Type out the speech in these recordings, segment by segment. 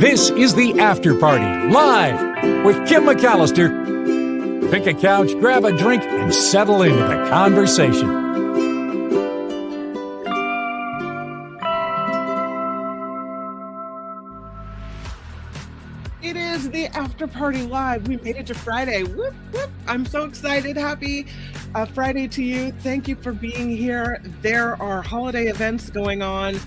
This is the After Party, live with Kim McAllister. Pick a couch, grab a drink, and settle into the conversation. It is the After Party Live. We made it to Friday. Whoop, whoop. I'm so excited. Happy Friday to you. Thank you for being here. There are holiday events going on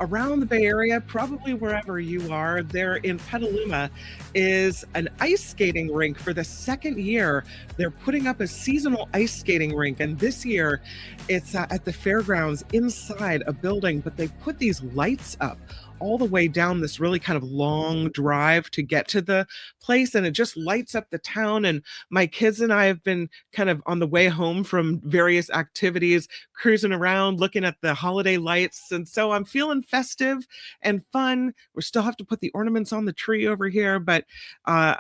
around the Bay Area, probably wherever you are. There in Petaluma is an ice skating rink for the second year. They're putting up a seasonal ice skating rink, and this year it's at the fairgrounds inside a building, but they put these lights up all the way down this really kind of long drive to get to the place, and it just lights up the town. And my kids and I have been kind of on the way home from various activities, cruising around, looking at the holiday lights. And so I'm feeling festive and fun. We still have to put the ornaments on the tree over here, but I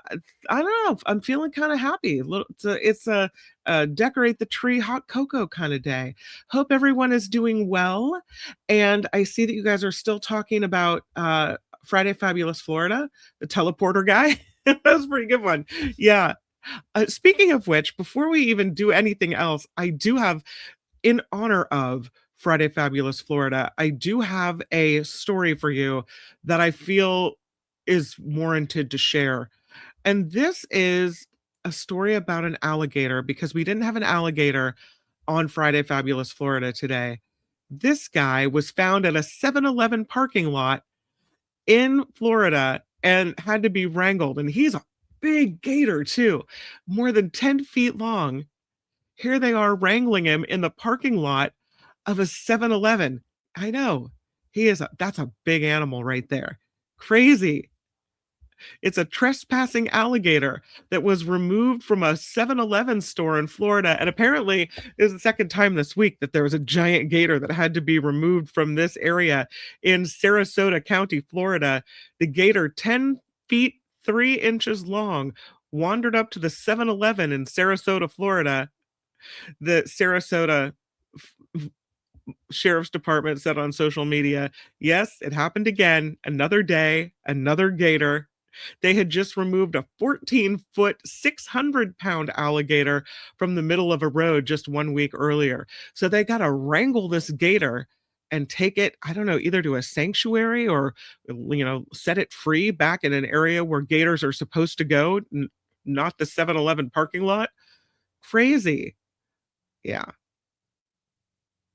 don't know. I'm feeling kind of happy. It's a decorate the tree hot cocoa kind of day. Hope everyone is doing well. And I see that you guys are still talking about Friday Fabulous Florida, the teleporter guy. That was a pretty good one. Yeah. Speaking of which, before we even do anything else, I do have, in honor of Friday Fabulous Florida, I do have a story for you that I feel is warranted to share. And this is a story about an alligator, because we didn't have an alligator on Friday Fabulous Florida today. This guy was found at a 7-Eleven parking lot in Florida and had to be wrangled. And he's a big gator too, more than 10 feet long. Here they are wrangling him in the parking lot of a 7-Eleven. I know. That's a big animal right there. Crazy. It's a trespassing alligator that was removed from a 7-Eleven store in Florida. And apparently it was the second time this week that there was a giant gator that had to be removed from this area in Sarasota County, Florida. The gator, 10 feet 3 inches long, wandered up to the 7-Eleven in Sarasota, Florida. The Sarasota Sheriff's Department said on social media, yes, it happened again. Another day, another gator. They had just removed a 14-foot, 600-pound alligator from the middle of a road just 1 week earlier. So they got to wrangle this gator and take it, I don't know, either to a sanctuary or, set it free back in an area where gators are supposed to go, not the 7-Eleven parking lot. Crazy. Yeah.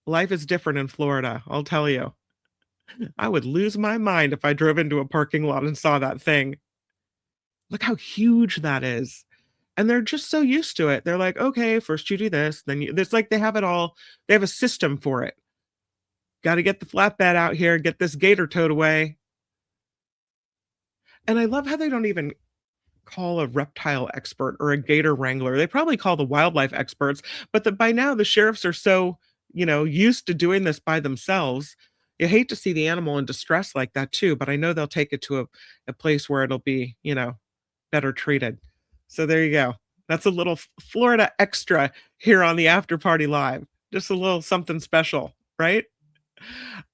Life is different in Florida, I'll tell you. I would lose my mind if I drove into a parking lot and saw that thing. Look how huge that is. And they're just so used to it. They're like, okay, first you do this, then it's like they have it all. They have a system for it. Got to get the flatbed out here, get this gator towed away. And I love how they don't even call a reptile expert or a gator wrangler. They probably call the wildlife experts, but by now the sheriffs are so, used to doing this by themselves. You hate to see the animal in distress like that too, but I know they'll take it to a place where it'll be, better treated. So there you go. That's a little Florida extra here on the After Party Live. Just a little something special, right?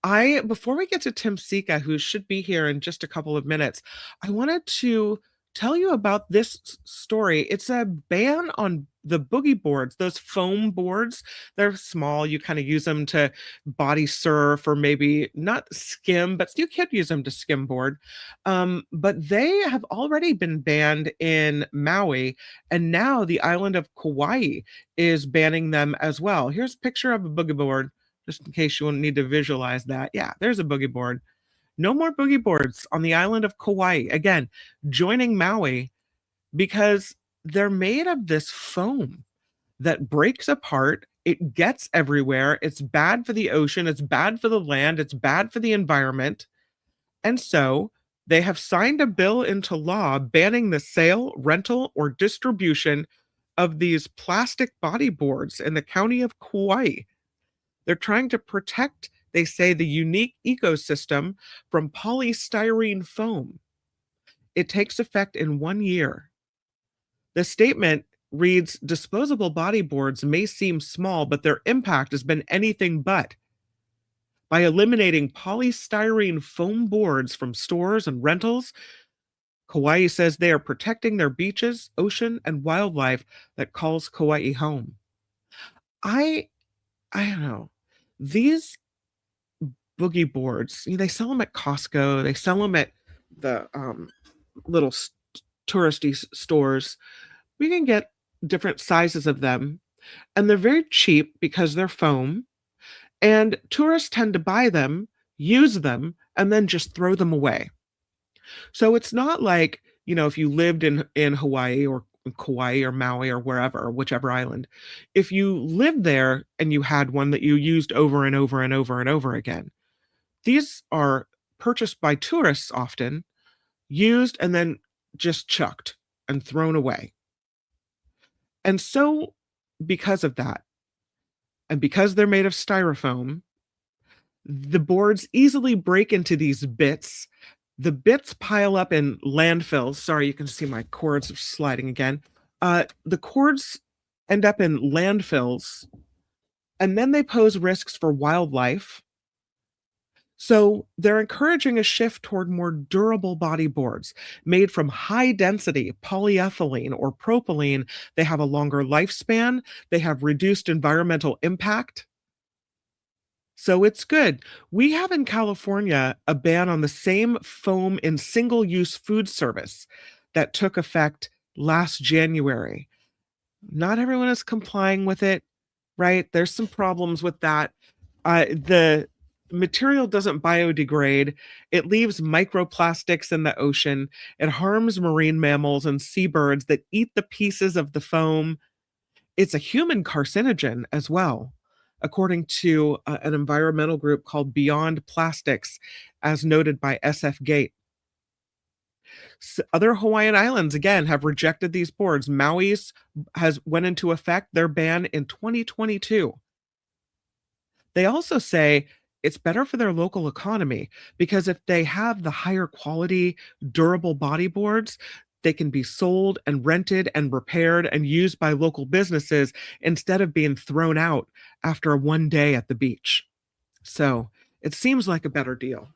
Before we get to Tim Sika, who should be here in just a couple of minutes, I wanted to tell you about this story. It's a ban on the boogie boards, those foam boards. They're small. You kind of use them to body surf or maybe not skim, but you could use them to skim board. But they have already been banned in Maui, and now the island of Kauai is banning them as well. Here's a picture of a boogie board, just in case you won't need to visualize that. Yeah, there's a boogie board. No more boogie boards on the island of Kauai. Again, joining Maui because they're made of this foam that breaks apart. It gets everywhere. It's bad for the ocean. It's bad for the land. It's bad for the environment. And so they have signed a bill into law banning the sale, rental, or distribution of these plastic bodyboards in the county of Kauai. They're trying to protect, they say, the unique ecosystem from polystyrene foam. It takes effect in 1 year. The statement reads, disposable bodyboards may seem small, but their impact has been anything but. By eliminating polystyrene foam boards from stores and rentals, Kauai says they are protecting their beaches, ocean, and wildlife that calls Kauai home. I don't know. These boogie boards, they sell them at Costco. They sell them at the little touristy stores. We can get different sizes of them, and they're very cheap because they're foam. And tourists tend to buy them, use them, and then just throw them away. So it's not like, if you lived in Hawaii or Kauai or Maui or wherever, or whichever island, if you lived there and you had one that you used over and over and over and over again, these are purchased by tourists often, used and then just chucked and thrown away. And so because of that, and because they're made of styrofoam, the boards easily break into these bits. The bits pile up in landfills. Sorry, you can see my cords are sliding again. The cords end up in landfills, and then they pose risks for wildlife. So they're encouraging a shift toward more durable body boards made from high-density polyethylene or propylene. They have a longer lifespan. They have reduced environmental impact. So it's good. We have in California a ban on the same foam in single-use food service that took effect last January. Not everyone is complying with it, right? There's some problems with that. The material doesn't biodegrade. It leaves microplastics in the ocean. It harms marine mammals and seabirds that eat the pieces of the foam. It's a human carcinogen as well, according to an environmental group called Beyond Plastics, as noted by SF Gate. Other Hawaiian islands, again, have rejected these boards. Maui's has went into effect, their ban in 2022. They also say it's better for their local economy because if they have the higher quality, durable body boards, they can be sold and rented and repaired and used by local businesses instead of being thrown out after one day at the beach. So it seems like a better deal.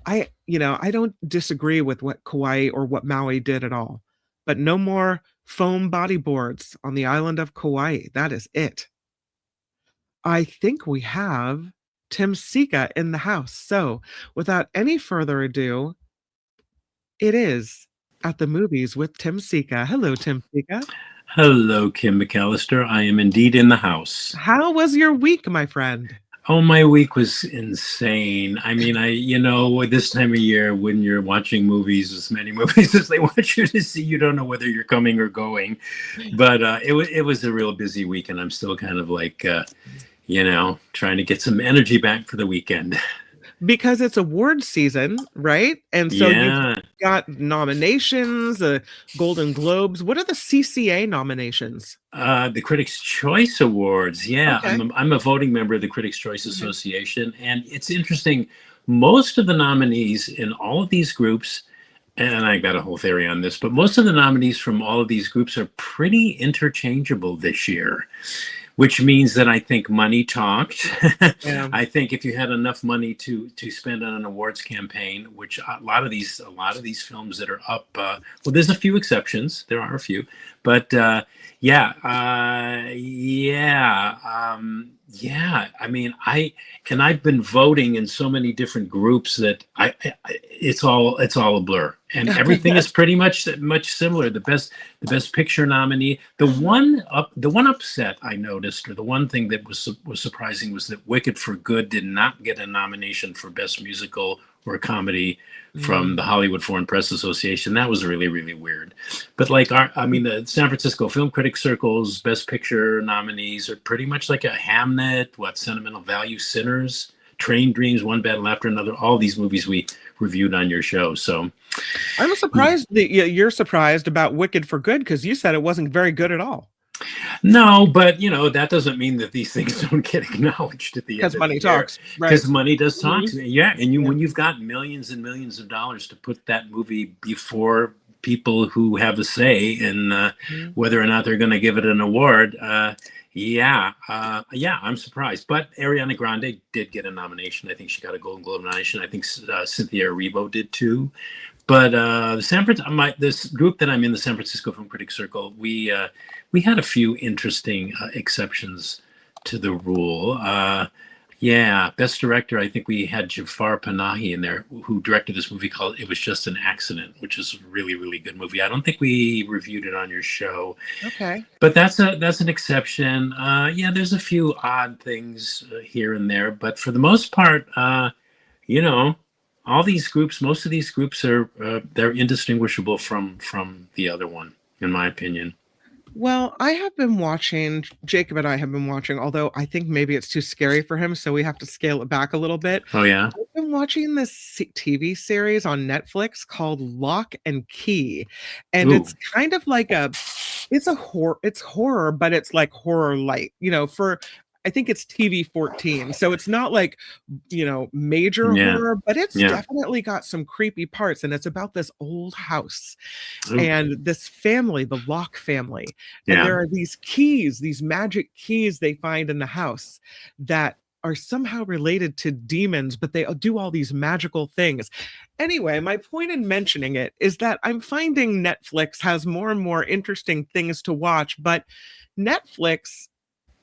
I don't disagree with what Kauai or what Maui did at all, but no more foam body boards on the island of Kauai. That is it. I think we have Tim Sika in the house. So without any further ado, it is At the Movies with Tim Sika. Hello, Tim Sika. Hello, Kim McAllister. I am indeed in the house. How was your week, my friend? Oh, my week was insane. I mean, this time of year when you're watching movies, as many movies as they want you to see, you don't know whether you're coming or going. But it was a real busy week, and I'm still kind of like, trying to get some energy back for the weekend. Because it's award season, right? And so you've got nominations, Golden Globes. What are the CCA nominations? The Critics' Choice Awards. Yeah, Okay. I'm a voting member of the Critics' Choice Association. And it's interesting. Most of the nominees in all of these groups, and I got a whole theory on this, but most of the nominees from all of these groups are pretty interchangeable this year. Which means that I think money talked. Yeah. I think if you had enough money to spend on an awards campaign, which a lot of these films that are up, well, there's a few exceptions. There are a few, but I mean, I've been voting in so many different groups that it's all a blur, and everything is pretty much similar. The best picture nominee, the one upset I noticed, or the one thing that was surprising, was that Wicked for Good did not get a nomination for best musical or comedy from the Hollywood Foreign Press Association. That was really, really weird. But the San Francisco Film Critics Circle's Best Picture nominees are pretty much like a Hamnet, Sentimental Value, Sinners, Train Dreams, One Battle After Another, all these movies we reviewed on your show. So I'm surprised that you're surprised about Wicked for Good, because you said it wasn't very good at all. No, but that doesn't mean that these things don't get acknowledged at the end. Because money talks, right? Because money does talk. Yeah, and when you've got millions and millions of dollars to put that movie before people who have a say in whether or not they're going to give it an award. Yeah, I'm surprised. But Ariana Grande did get a nomination. I think she got a Golden Globe nomination. I think Cynthia Erivo did too. But this group that I'm in, the San Francisco Film Critics Circle, we had a few interesting exceptions to the rule. Best director, I think we had Jafar Panahi in there, who directed this movie called It Was Just an Accident, which is a really, really good movie. I don't think we reviewed it on your show. Okay. But that's an exception. There's a few odd things here and there, but for the most part, all these groups, most of these groups they're indistinguishable from the other one, in my opinion. Well, Jacob and I have been watching, although I think maybe it's too scary for him, so we have to scale it back a little bit. Oh, yeah? I've been watching this TV series on Netflix called Lock and Key. And it's kind of like it's horror, but it's like horror light, I think it's TV 14. So it's not like, major horror, but it's definitely got some creepy parts. And it's about this old house and this family, the Locke family. And there are these keys, these magic keys they find in the house that are somehow related to demons, but they do all these magical things. Anyway, my point in mentioning it is that I'm finding Netflix has more and more interesting things to watch, but Netflix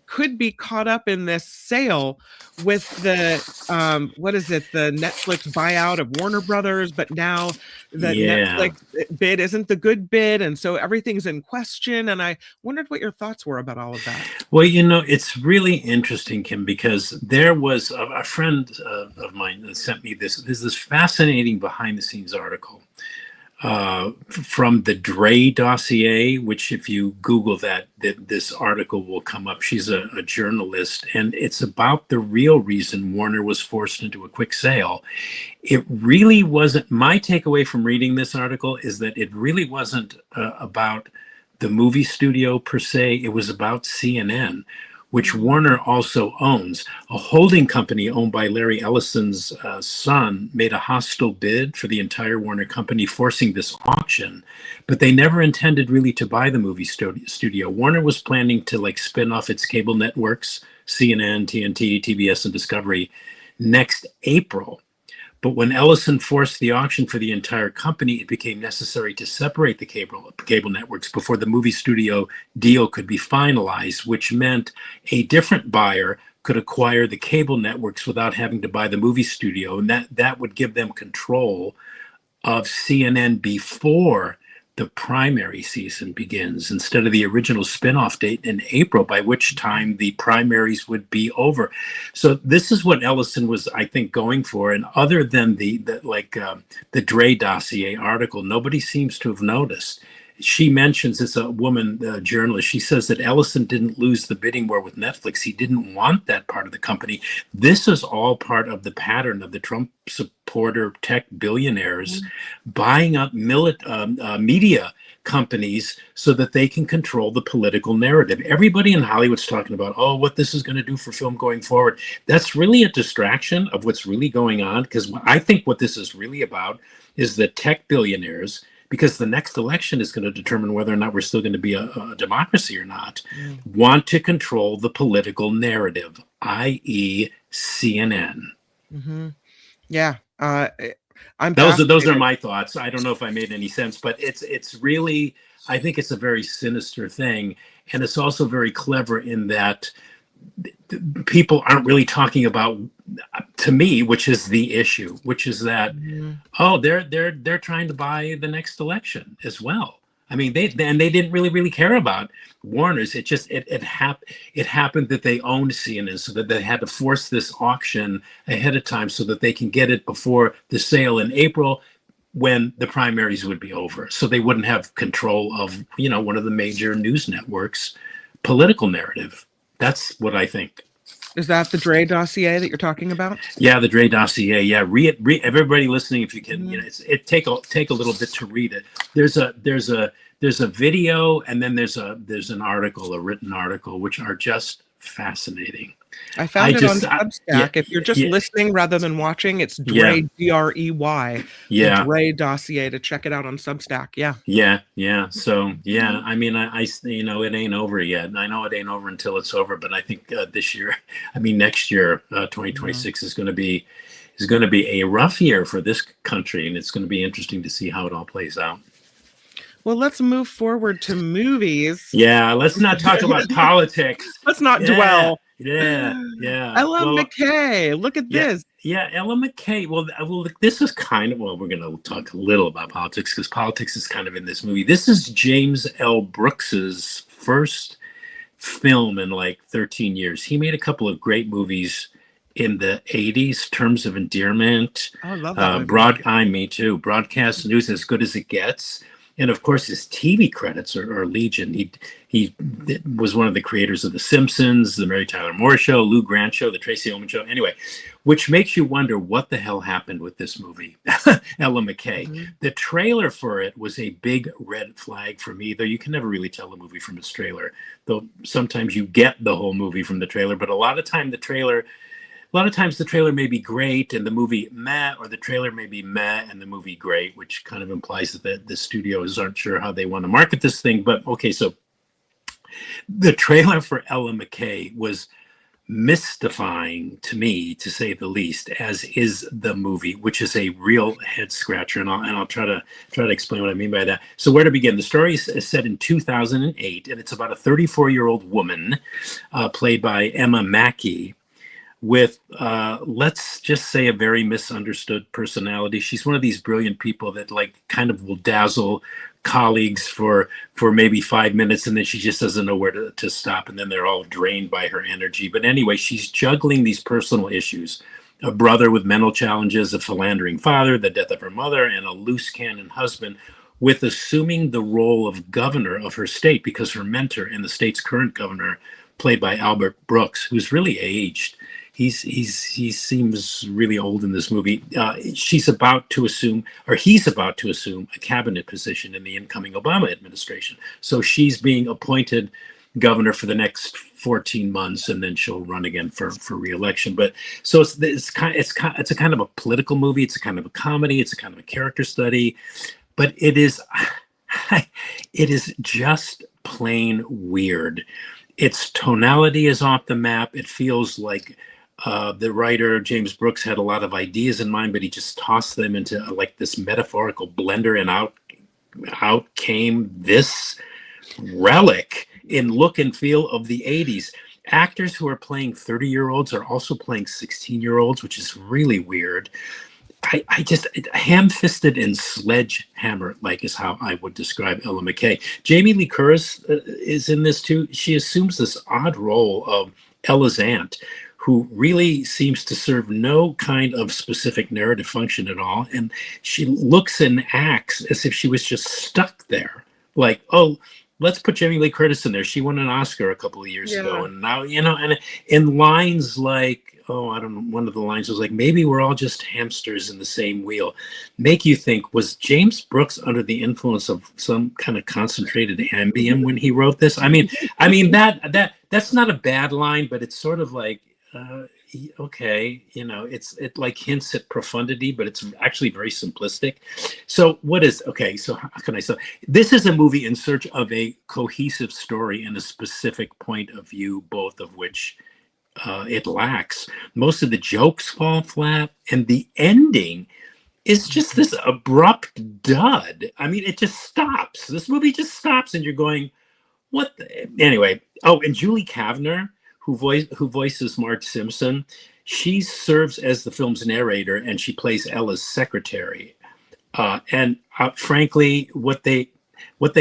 could be caught up in this sale with the the Netflix buyout of Warner Brothers, but now the Netflix bid isn't the good bid, and so everything's in question. And I wondered what your thoughts were about all of that. Well, it's really interesting, Kim, because there was a friend of mine that sent me this fascinating behind the scenes article from the Dre dossier, which if you Google that this article will come up. She's a journalist, and it's about the real reason Warner was forced into a quick sale. It really wasn't, my takeaway from reading this article is that it really wasn't about the movie studio per se. It was about CNN, which Warner also owns. A holding company owned by Larry Ellison's son made a hostile bid for the entire Warner company, forcing this auction. But they never intended really to buy the movie studio. Warner was planning to spin off its cable networks, CNN, TNT, TBS, and Discovery, next April. But when Ellison forced the auction for the entire company, it became necessary to separate the cable networks before the movie studio deal could be finalized, which meant a different buyer could acquire the cable networks without having to buy the movie studio. And that would give them control of CNN before the primary season begins, instead of the original spinoff date in April, by which time the primaries would be over. So this is what Ellison was, I think, going for. And other than the Dre dossier article, nobody seems to have noticed. She mentions, it's a woman journalist, she says that Ellison didn't lose the bidding war with Netflix. He didn't want that part of the company. This is all part of the pattern of the Trump supporter tech billionaires buying up media companies so that they can control the political narrative. Everybody in Hollywood's talking about, what this is going to do for film going forward. That's really a distraction of what's really going on, because I think what this is really about is the tech billionaires, because the next election is going to determine whether or not we're still going to be a democracy or not, want to control the political narrative, i.e. CNN. Mm-hmm. Yeah. Those are my thoughts. I don't know if I made any sense, but it's really, I think it's a very sinister thing. And it's also very clever in that people aren't really talking about, to me, which is the issue, which is that they're trying to buy the next election as well. I mean, they didn't really care about Warner's. It just it happened that they owned CNN, so that they had to force this auction ahead of time so that they can get it before the sale in April, when the primaries would be over, so they wouldn't have control of one of the major news networks' political narrative. That's what I think. Is that the Dre dossier that you're talking about? Yeah, the Dre dossier. Yeah, read everybody listening, if you can. Take a little bit to read it. There's a video, and then there's an article, a written article, which are just fascinating. I found it on Yeah, Substack. If you're just yeah, listening rather than watching, it's yeah, Drey, D-R-E-Y, the yeah. Drey dossier to check it out on Substack. Yeah. Yeah, yeah. So yeah, Mhm. I mean, you know, it ain't over yet. I know it ain't over until it's over. But I think this year, I mean, next year, Yeah. 2026 is going to be a rough year for this country, and it's going to be interesting to see how it all plays out. Well, let's move forward to movies. Yeah, let's not talk about politics. Let's not Yeah, dwell. yeah, yeah. Ella Well, McKay, look at yeah, this. yeah, Ella McKay. Well, this is kind of, well, we're going to talk a little about politics because politics is kind of in this movie. This is James L. Brooks's first film in like 13 years. He made a couple of great movies in the 80s, Terms of Endearment, Oh, I love that movie. Me Too, Broadcast News As Good As It Gets. And of course, his TV credits are legion. He was one of the creators of The Simpsons, The Mary Tyler Moore Show, Lou Grant Show, The Tracy Ullman Show. Anyway, which makes you wonder what the hell happened with this movie, Ella McKay. Mhm. The trailer for it was a big red flag for me, though you can never really tell a movie from its trailer. Though sometimes you get the whole movie from the trailer, but a lot of times the trailer may be great and the movie meh, or the trailer may be meh and the movie great, which kind of implies that the studios aren't sure how they want to market this thing. But okay, so the trailer for Ella McKay was mystifying to me, to say the least, as is the movie, which is a real head scratcher. And I'll try to explain what I mean by that. So where to begin? The story is set in 2008, and it's about a 34-year-old woman played by Emma Mackey, with let's just say a very misunderstood personality. She's one of these brilliant people that like kind of will dazzle colleagues for maybe 5 minutes, and then she just doesn't know where to stop, and then they're all drained by her energy. But anyway, she's juggling these personal issues: a brother with mental challenges, a philandering father, the death of her mother, and a loose cannon husband, with assuming the role of governor of her state, because her mentor and the state's current governor, played by Albert Brooks, who's really aged. He seems really old in this movie. He's about to assume a cabinet position in the incoming Obama administration. So she's being appointed governor for the next 14 months, and then she'll run again for re-election. But so it's a kind of a political movie. It's a kind of a comedy. It's a kind of a character study. But it is just plain weird. Its tonality is off the map. It feels like the writer James Brooks had a lot of ideas in mind, but he just tossed them into like this metaphorical blender, and out came this relic in look and feel of the 80s. Actors who are playing 30-year-olds are also playing 16-year-olds, which is really weird. I just ham-fisted and sledgehammer-like is how I would describe Ella McKay. Jamie Lee Curtis is in this too. She assumes this odd role of Ella's aunt, who really seems to serve no kind of specific narrative function at all. And she looks and acts as if she was just stuck there. Like, oh, let's put Jamie Lee Curtis in there. She won an Oscar a couple of years ago. And now, and in lines like, oh, I don't know, one of the lines was like, maybe we're all just hamsters in the same wheel. Make you think, was James Brooks under the influence of some kind of concentrated Ambien when he wrote this? I mean, that's not a bad line, but it's sort of like, okay, it like hints at profundity, but it's actually very simplistic. So so how can I say, this is a movie in search of a cohesive story and a specific point of view, both of which it lacks. Most of the jokes fall flat, and the ending is just this abrupt dud. I mean, it just stops. This movie just stops, and you're going, what anyway. Oh, and Julie Kavner, who voices Marge Simpson, she serves as the film's narrator, and she plays Ella's secretary. Frankly, what they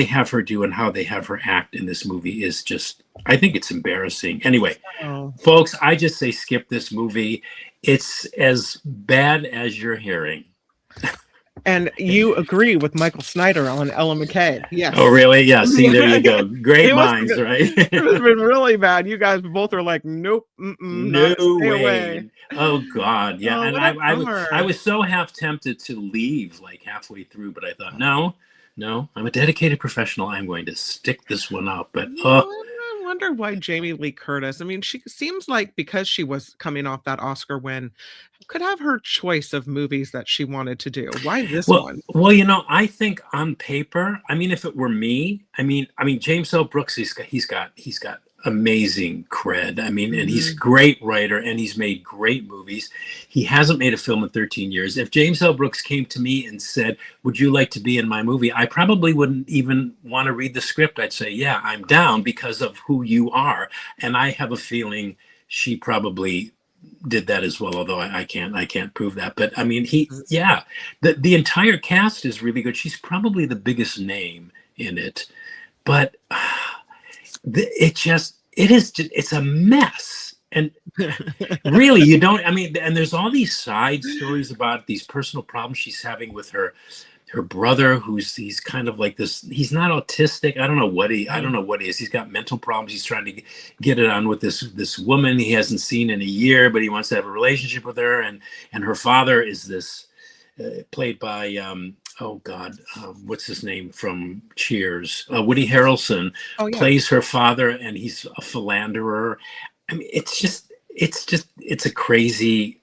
have her do and how they have her act in this movie is just, I think it's embarrassing. Anyway, folks, I just say skip this movie. It's as bad as you're hearing. And you agree with Michael Snyder on Ella McKay. Yes. Oh, really? Yeah. See, there you go. Great minds, right? It has been really bad. You guys both are like, nope. No stay way. Away. Oh, God. Yeah. Oh, and I was so half tempted to leave like halfway through, but I thought, no, I'm a dedicated professional. I'm going to stick this one out. But wonder why Jamie Lee Curtis. I mean, she seems like because she was coming off that Oscar win, could have her choice of movies that she wanted to do. Why this Well, one? I think on paper, I mean, if it were me, I mean, James L. Brooks, he's got amazing cred. I mean, and he's a great writer, and he's made great movies. He hasn't made a film in 13 years. If James L. Brooks came to me and said, "Would you like to be in my movie?" I probably wouldn't even want to read the script. I'd say, "Yeah, I'm down because of who you are." And I have a feeling she probably did that as well, although I can't prove that. But I mean, the entire cast is really good. She's probably the biggest name in it, but it's a mess. And really, you don't, I mean, and there's all these side stories about these personal problems she's having with her brother, he's kind of like this. He's not autistic. I don't know what he is. He's got mental problems. He's trying to get it on with this woman he hasn't seen in a year, but he wants to have a relationship with her. And her father is this played by oh God, what's his name from Cheers? Woody Harrelson plays her father, and he's a philanderer. I mean, it's a crazy,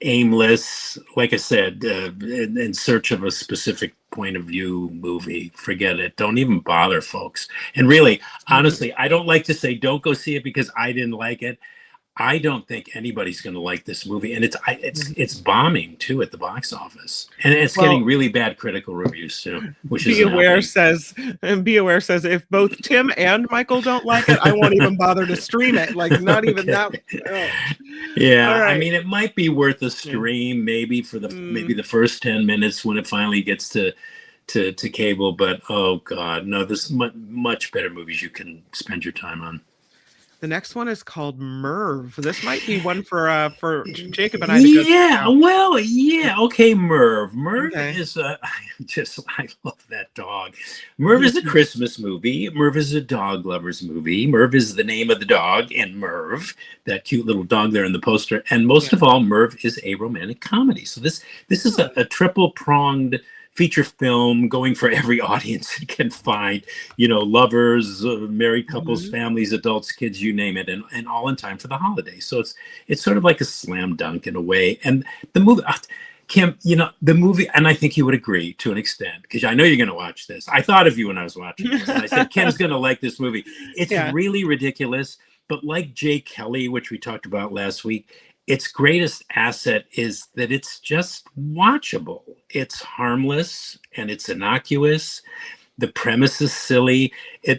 aimless, like I said, in search of a specific point of view movie. Forget it. Don't even bother, folks. And really, honestly, I don't like to say don't go see it because I didn't like it. I don't think anybody's going to like this movie, and it's bombing too at the box office, and it's getting really bad critical reviews too. Which Be Aware says if both Tim and Michael don't like it, I won't even bother to stream it. Like not even that. Oh. Yeah, right. I mean, it might be worth a stream maybe for maybe the first 10 minutes when it finally gets to cable. But oh God, no, there's much better movies you can spend your time on. The next one is called Merv. This might be one for Jacob and I to go check out. Okay, Merv. Merv is I love that dog. Merv is a Christmas movie. Merv is a dog lover's movie. Merv is the name of the dog in Merv, that cute little dog there in the poster. And most of all, Merv is a romantic comedy. So this is a triple-pronged feature film going for every audience it can find, lovers, married couples, families, adults, kids, you name it, and all in time for the holidays. So it's sort of like a slam dunk in a way. And the movie, Kim, the movie, and I think you would agree to an extent, because I know you're going to watch this. I thought of you when I was watching this, and I said, Kim's going to like this movie. It's really ridiculous, but like Jay Kelly, which we talked about last week, its greatest asset is that it's just watchable. It's harmless and it's innocuous. The premise is silly.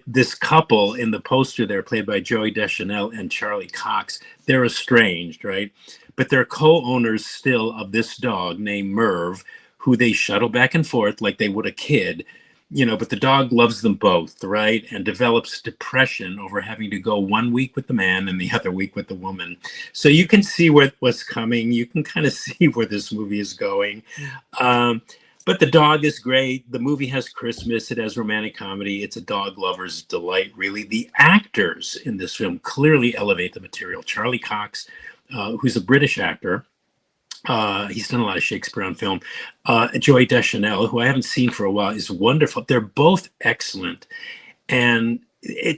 This couple in the poster there, played by Joey Deschanel and Charlie Cox, they're estranged, right? But they're co-owners still of this dog named Merv, who they shuttle back and forth like they would a kid. But the dog loves them both, right? And develops depression over having to go 1 week with the man and the other week with the woman. So you can see what's coming. You can kind of see where this movie is going. But the dog is great. The movie has Christmas. It has romantic comedy. It's a dog lover's delight, really. The actors in this film clearly elevate the material. Charlie Cox, who's a British actor. He's done a lot of Shakespeare on film. Joey Deschanel, who I haven't seen for a while, is wonderful. They're both excellent. And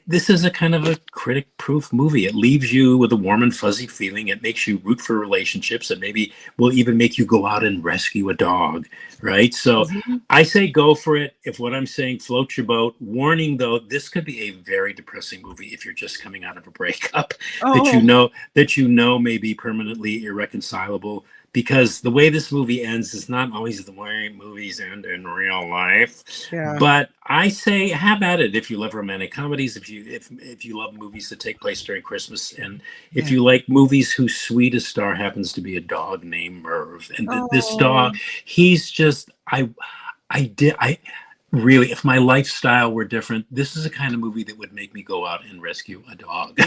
this is a kind of a critic-proof movie. It leaves you with a warm and fuzzy feeling. It makes you root for relationships, and maybe will even make you go out and rescue a dog, right? So I say go for it. If what I'm saying floats your boat. Warning, though, this could be a very depressing movie if you're just coming out of a breakup that you know may be permanently irreconcilable. Because the way this movie ends is not always the way movies end in real life. Yeah. But I say have at it if you love romantic comedies, if you love movies that take place during Christmas, and if you like movies whose sweetest star happens to be a dog named Merv. And this dog, he's just really, if my lifestyle were different, this is a kind of movie that would make me go out and rescue a dog.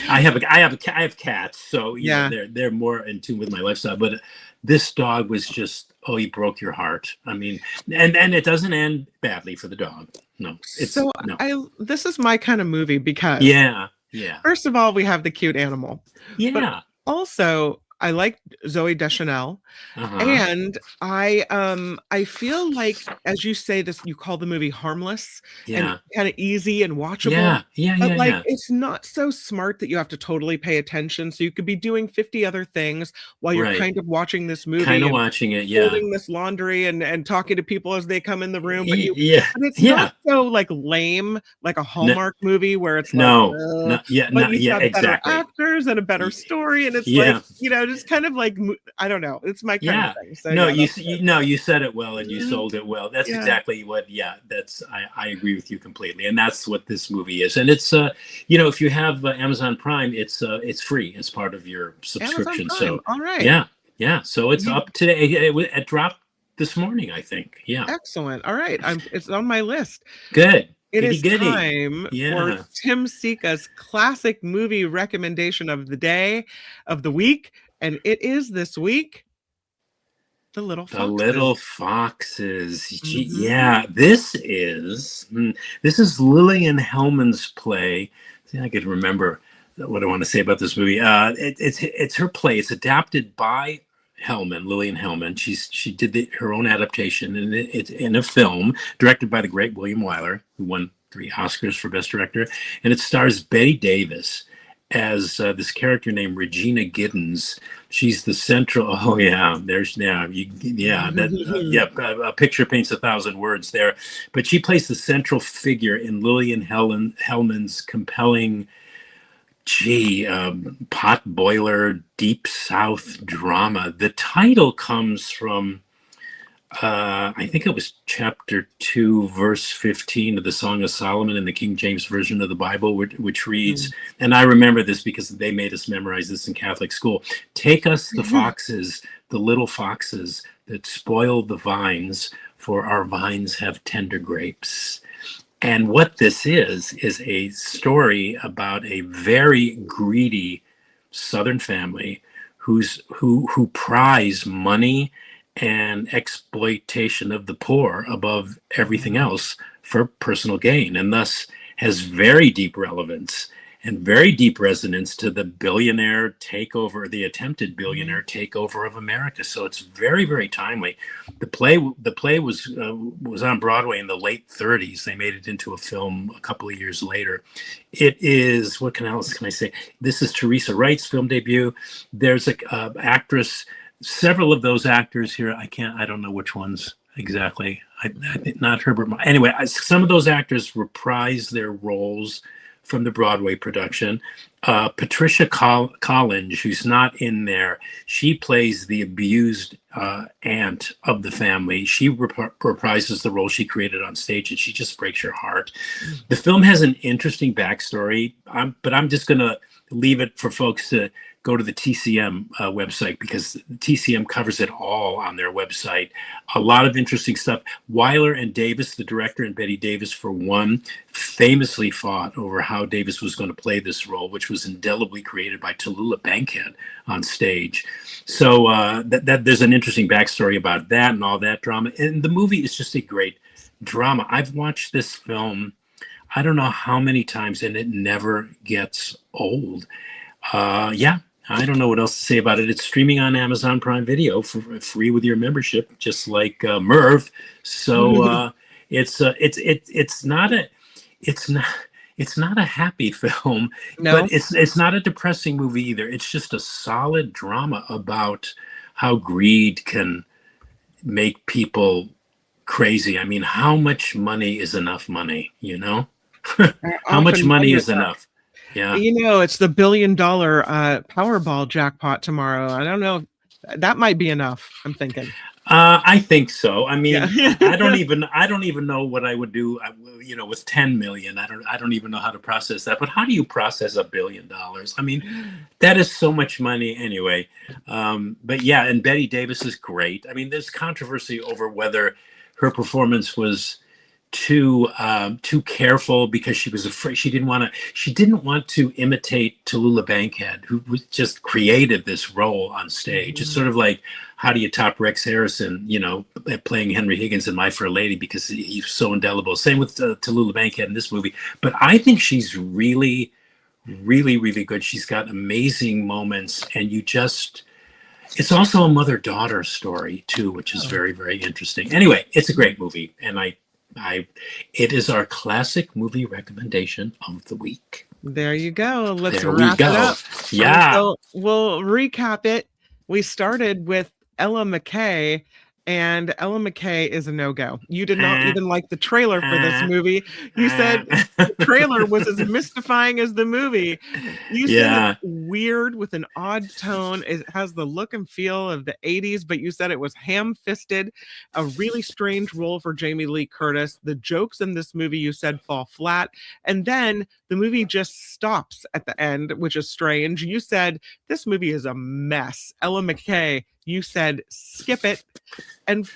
I have cats, so they're more in tune with my lifestyle. But this dog was just, he broke your heart. I mean, and it doesn't end badly for the dog. No, this is my kind of movie because yeah. First of all, we have the cute animal. Yeah. But also, I like Zoe Deschanel. Uh-huh. And I feel like, as you say, this, you call the movie harmless and Yeah. kind of easy and watchable, Yeah. Yeah. but Yeah. like Yeah. it's not so smart that you have to totally pay attention. So you could be doing 50 other things while you're Right. kind of watching this Kind movie of and watching it. Yeah. folding this laundry and talking to people as they come in the room, Yeah. but it's not Yeah. so like lame, like a No. Hallmark movie where it's like, No. No. Yeah. but No. you've Yeah. got better Exactly. actors and a better Y- story, and it's like, Yeah. just kind of like, I don't know, it's my kind of Yeah. thing. So No, yeah, you, that's s- it. you no, you said it well and you Mhm. sold it well. That's Yeah. exactly what, yeah, I agree with you completely. And that's what this movie is. And it's if you have Amazon Prime, it's free as part of your Amazon subscription. Prime. So, All right. yeah. Yeah, so it's You up today. It dropped this morning, I think. Yeah. excellent. All right. It's on my list. Good. It Goody is goody. time for Yeah. Tim Sika's classic movie recommendation of the day, of the week, and it is this week The Little The Foxes. Little Foxes. Mhm. Yeah, this is Lillian Hellman's play. See, I could remember what I want to say about this movie. It's her play. It's adapted by Lillian Hellman. She did her own adaptation, and it's in a film directed by the great William Wyler, who won 3 Oscars for Best Director, and it stars Betty Davis as this character named Regina Giddens. She's the central. Oh yeah, a picture paints 1,000 words there. But she plays the central figure in Lillian Hellman's compelling, pot boiler deep South drama. The title comes from I think it was chapter 2, verse 15 of the Song of Solomon in the King James Version of the Bible, which reads, and I remember this because they made us memorize this in Catholic school: "Take us the foxes, the little foxes that spoil the vines, for our vines have tender grapes." And what this is a story about a very greedy Southern family who prize money and exploitation of the poor above everything else for personal gain, and thus has very deep relevance and very deep resonance to the billionaire takeover, the attempted billionaire takeover of America. So it's very, very timely. The play was on Broadway in the late 30s. They made it into a film a couple of years later. It is, what else can I say? This is Teresa Wright's film debut. There's a actress. Several of those actors here, I don't know which ones exactly. I think not Herbert. Anyway, some of those actors reprise their roles from the Broadway production. Patricia Collins, who's not in there, she plays the abused aunt of the family. She reprises the role she created on stage, and she just breaks your heart. The film has an interesting backstory, but I'm just going to leave it for folks to go to the TCM website, because TCM covers it all on their website. A lot of interesting stuff. Wyler and Davis, the director, and Betty Davis, for one, famously fought over how Davis was going to play this role, which was indelibly created by Tallulah Bankhead on stage. So that there's an interesting backstory about that and all that drama. And the movie is just a great drama. I've watched this film, I don't know how many times, and it never gets old. I don't know what else to say about it. It's streaming on Amazon Prime Video for free with your membership, just like Merv. So it's not a happy film, No. but it's not a depressing movie either. It's just a solid drama about how greed can make people crazy. I mean, how much money is enough money? I How much often money wonder is that. enough? Yeah. It's the $1 billion Powerball jackpot tomorrow. I don't know. That might be enough, I'm thinking. I think so. I mean, Yeah. I don't even know what I would do, with 10 million. I don't even know how to process that. But how do you process $1 billion? I mean, that is so much money anyway. But yeah, and Betty Davis is great. I mean, there's controversy over whether her performance was too careful, because she was afraid. She didn't want to imitate Tallulah Bankhead, who just created this role on stage. It's sort of like, how do you top Rex Harrison, playing Henry Higgins in My Fair Lady, because he's so indelible. Same with Tallulah Bankhead in this movie. But I think she's really, really, really good. She's got amazing moments, and you just It's also a mother-daughter story too, which is very, very interesting. Anyway, it's a great movie, and it is our classic movie recommendation of the week. There you go. Let's There we wrap it go. up. Yeah. So we'll recap it. We started with Ella McKay, and Ella McKay is a no-go. You did not even like the trailer for this movie. You said the trailer was as mystifying as the movie. You said it's weird with an odd tone. It has the look and feel of the 80s, but you said it was ham-fisted, a really strange role for Jamie Lee Curtis. The jokes in this movie, you said, fall flat. And then the movie just stops at the end, which is strange. You said this movie is a mess. Ella McKay, you said skip it. And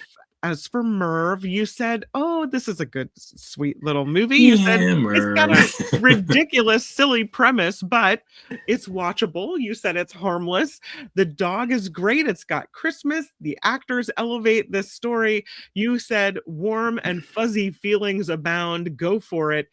as for Merv, you said, oh, this is a good, sweet little movie. You said it's got a ridiculous, silly premise, but it's watchable. You said it's harmless. The dog is great. It's got Christmas. The actors elevate this story. You said warm and fuzzy feelings abound. Go for it.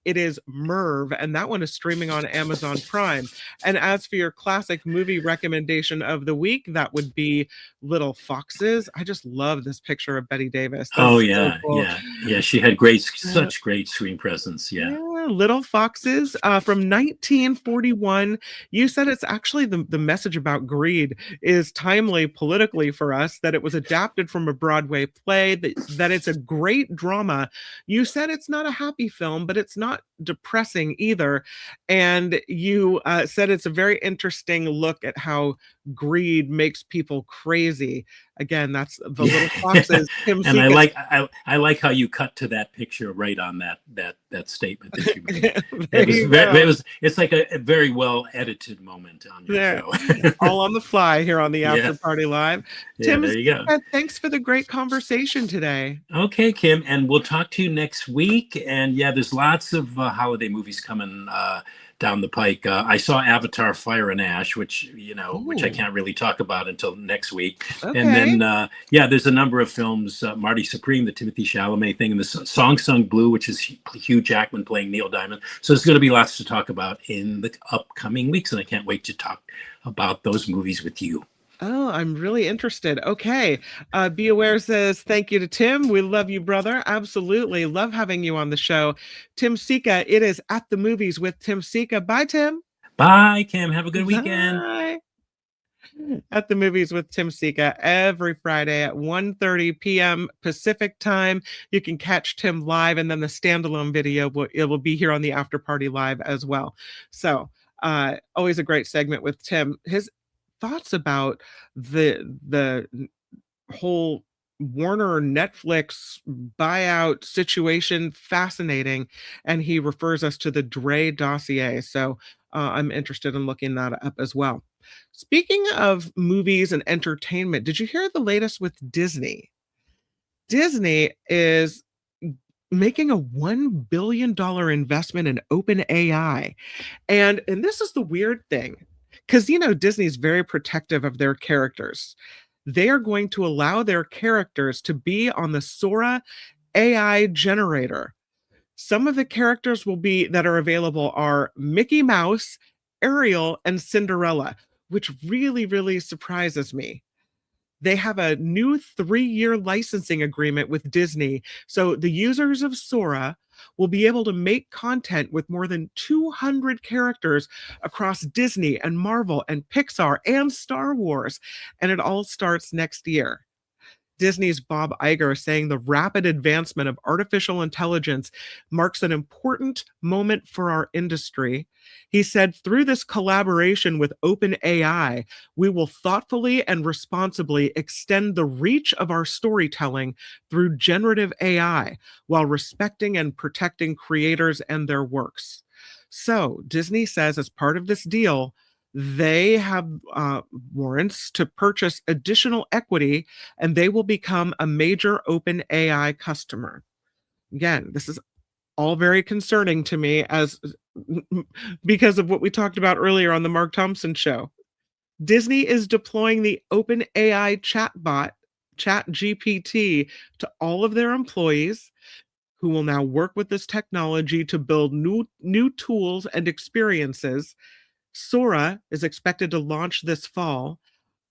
It is Merv, and that one is streaming on Amazon Prime. And as for your classic movie recommendation of the week, that would be Little Foxes. I just love this picture of Bette Davis. That's so cool. Yeah. She had such great screen presence. Yeah. Little Foxes from 1941. You said it's actually the message about greed is timely politically for us, that it was adapted from a Broadway play, that it's a great drama. You said it's not a happy film, but it's not depressing either. And you said it's a very interesting look at how greed makes people crazy. Again, that's the Little Foxes. Tim And Sika. I like how you cut to that picture right on that statement that you made. It's like a very well edited moment on your show. All on the fly here on the After Party Live. Tim, there you go. Thanks for the great conversation today. Okay, Kim, and we'll talk to you next week. And there's lots of holiday movies coming down the pike. I saw Avatar: Fire and Ash, which I can't really talk about until next week. Okay. And then there's a number of films: Marty Supreme, the Timothy Chalamet thing, and the Song Sung Blue, which is Hugh Jackman playing Neil Diamond. So there's going to be lots to talk about in the upcoming weeks, and I can't wait to talk about those movies with you. Oh, I'm really interested. Okay. Be Aware says, thank you to Tim. We love you, brother. Absolutely. Love having you on the show. Tim Sika, it is At the Movies with Tim Sika. Bye, Tim. Bye, Kim. Have a good weekend. Bye. At the Movies with Tim Sika every Friday at 1:30 p.m. Pacific time. You can catch Tim live, and then the standalone video will be here on the After Party Live as well. So always a great segment with Tim. His thoughts about the whole Warner Netflix buyout situation, fascinating, and he refers us to the Dre dossier. So I'm interested in looking that up as well. Speaking of movies and entertainment, did you hear the latest with Disney? Disney is making a $1 billion investment in OpenAI. And this is the weird thing, because, Disney's very protective of their characters. They are going to allow their characters to be on the Sora AI generator. Some of the characters that are available are Mickey Mouse, Ariel, and Cinderella, which really, really surprises me. They have a new 3-year licensing agreement with Disney. So the users of Sora will be able to make content with more than 200 characters across Disney and Marvel and Pixar and Star Wars. And it all starts next year. Disney's Bob Iger saying the rapid advancement of artificial intelligence marks an important moment for our industry. He said, through this collaboration with OpenAI, we will thoughtfully and responsibly extend the reach of our storytelling through generative AI while respecting and protecting creators and their works. So Disney says, as part of this deal, they have warrants to purchase additional equity, and they will become a major OpenAI customer. Again, this is all very concerning to me because of what we talked about earlier on the Mark Thompson show. Disney is deploying the OpenAI chatbot, ChatGPT, to all of their employees, who will now work with this technology to build new tools and experiences. Sora is expected to launch this fall.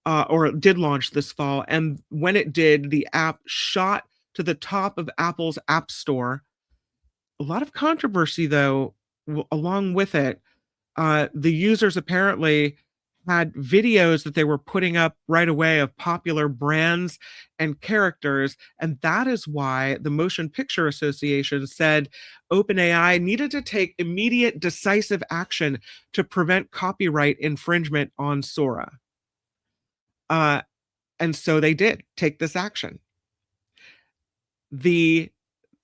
or it did launch this fall. And when it did, the app shot to the top of Apple's App Store. A lot of controversy, though, along with it. The users apparently had videos that they were putting up right away of popular brands and characters. And that is why the Motion Picture Association said OpenAI needed to take immediate, decisive action to prevent copyright infringement on Sora. And so they did take this action. The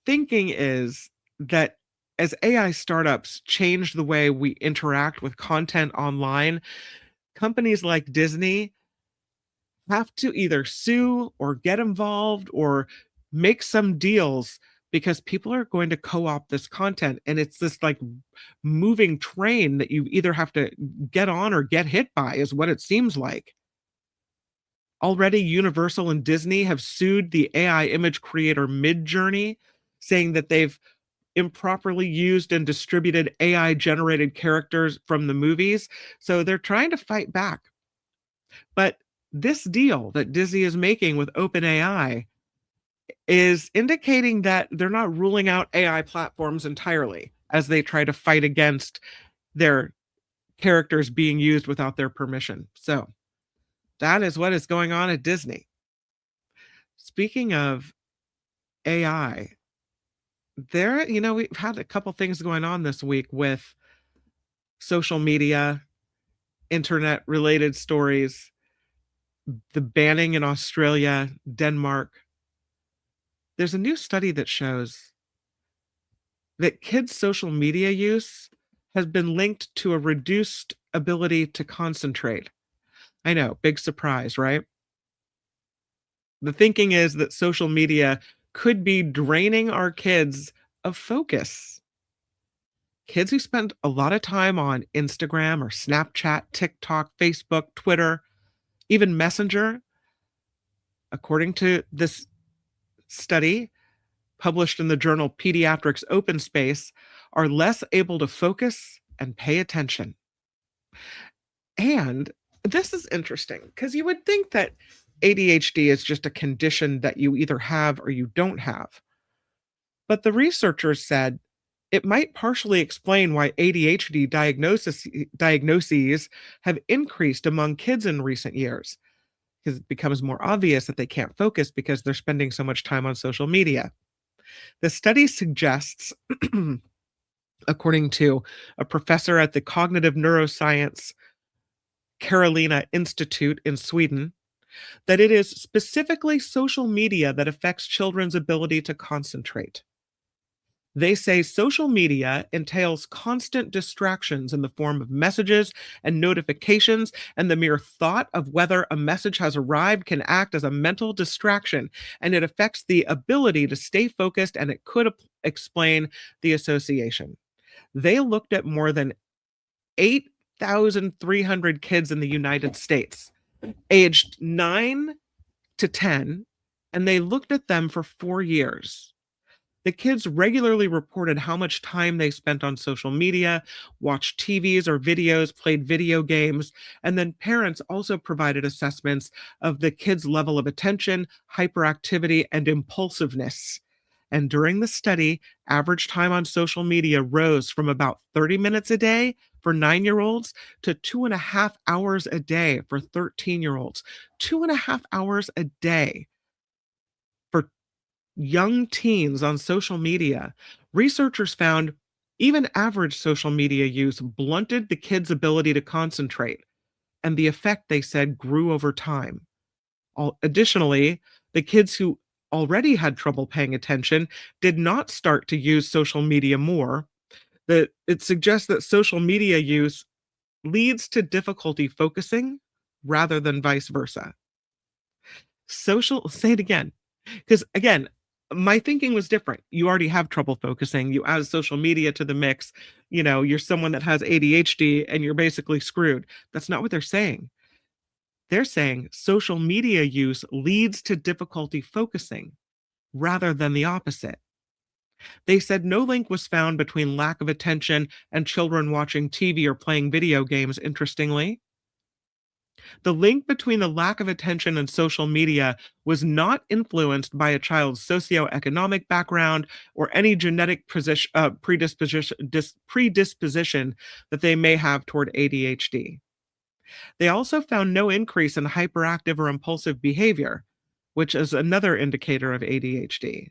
thinking is that as AI startups change the way we interact with content online, companies like Disney have to either sue or get involved or make some deals because people are going to co-opt this content. And it's this like moving train that you either have to get on or get hit by, is what it seems like. Already, Universal and Disney have sued the AI image creator Midjourney, saying that they've improperly used and distributed AI generated characters from the movies. So they're trying to fight back. But this deal that Disney is making with OpenAI is indicating that they're not ruling out AI platforms entirely as they try to fight against their characters being used without their permission. So that is what is going on at Disney. Speaking of AI, we've had a couple things going on this week with social media, internet related stories, the banning in Australia, Denmark. There's a new study that shows that kids' social media use has been linked to a reduced ability to concentrate. I know, big surprise, right? The thinking is that social media could be draining our kids of focus. Kids who spend a lot of time on Instagram or Snapchat, TikTok, Facebook, Twitter, even Messenger, according to this study published in the journal Pediatrics Open Space, are less able to focus and pay attention. And this is interesting because you would think that ADHD is just a condition that you either have or you don't have. But the researchers said it might partially explain why ADHD diagnoses have increased among kids in recent years, because it becomes more obvious that they can't focus because they're spending so much time on social media. The study suggests, according to a professor at the Cognitive Neuroscience Carolina Institute in Sweden, that it is specifically social media that affects children's ability to concentrate. They say social media entails constant distractions in the form of messages and notifications, and the mere thought of whether a message has arrived can act as a mental distraction, and it affects the ability to stay focused, and it could explain the association. They looked at more than 8,300 kids in the United States, aged 9 to 10, and they looked at them for 4 years. The kids regularly reported how much time they spent on social media, watched TVs or videos, played video games, and then parents also provided assessments of the kids' level of attention, hyperactivity, and impulsiveness. And during the study, average time on social media rose from about 30 minutes a day for 9-year-olds to 2.5 hours a day for 13-year-olds. 2.5 hours a day for young teens on social media. Researchers found even average social media use blunted the kids' ability to concentrate, and the effect, they said, grew over time. Additionally, the kids who already had trouble paying attention did not start to use social media more. That it suggests that social media use leads to difficulty focusing rather than vice versa. Say it again, because again, my thinking was different. You already have trouble focusing. You add social media to the mix. You're someone that has ADHD and you're basically screwed. That's not what they're saying. They're saying social media use leads to difficulty focusing rather than the opposite. They said no link was found between lack of attention and children watching TV or playing video games, interestingly. The link between the lack of attention and social media was not influenced by a child's socioeconomic background or any genetic predisposition that they may have toward ADHD. They also found no increase in hyperactive or impulsive behavior, which is another indicator of ADHD.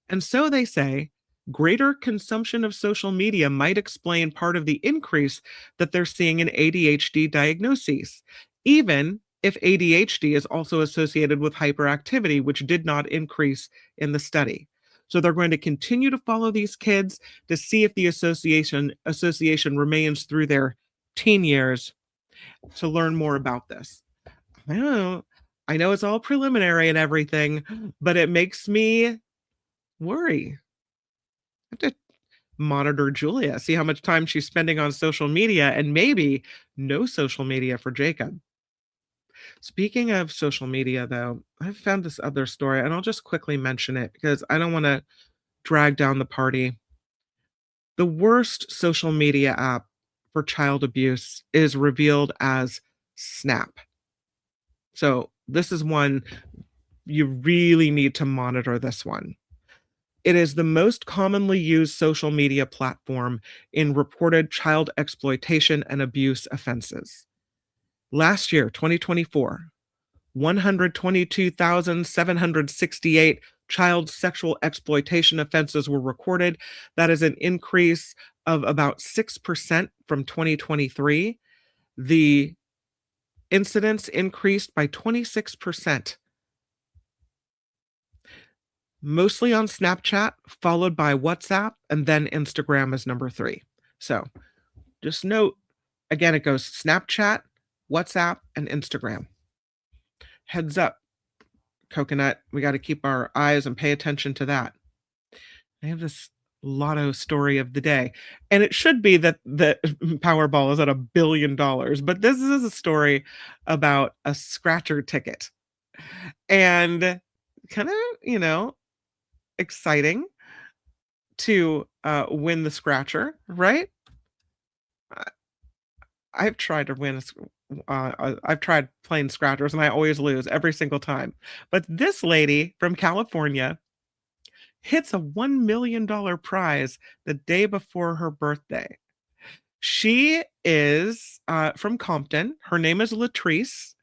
And so they say greater consumption of social media might explain part of the increase that they're seeing in ADHD diagnoses, even if ADHD is also associated with hyperactivity, which did not increase in the study. So they're going to continue to follow these kids to see if the association remains through their teen years to learn more about this. I know it's all preliminary and everything, but it makes me worry. I have to monitor Julia, see how much time she's spending on social media, and maybe no social media for Jacob. Speaking of social media, though, I found this other story, and I'll just quickly mention it because I don't want to drag down the party. The worst social media app for child abuse is revealed as Snap. So this is one you really need to monitor this one. It is the most commonly used social media platform in reported child exploitation and abuse offenses. Last year, 2024, 122,768 child sexual exploitation offenses were recorded. That is an increase of about 6% from 2023. The incidents increased by 26%. Mostly on Snapchat, followed by WhatsApp, and then Instagram is number 3. So just note, again, it goes Snapchat, WhatsApp, and Instagram. Heads up, Coconut, we got to keep our eyes and pay attention to that. I have this lotto story of the day, and it should be that the Powerball is at $1 billion, but this is a story about a scratcher ticket. And kind of, exciting to win the scratcher, right? I've tried to win I've tried playing scratchers and I always lose every single time. But this lady from California hits a $1 million prize the day before her birthday. She is from Compton. Her name is Latrice,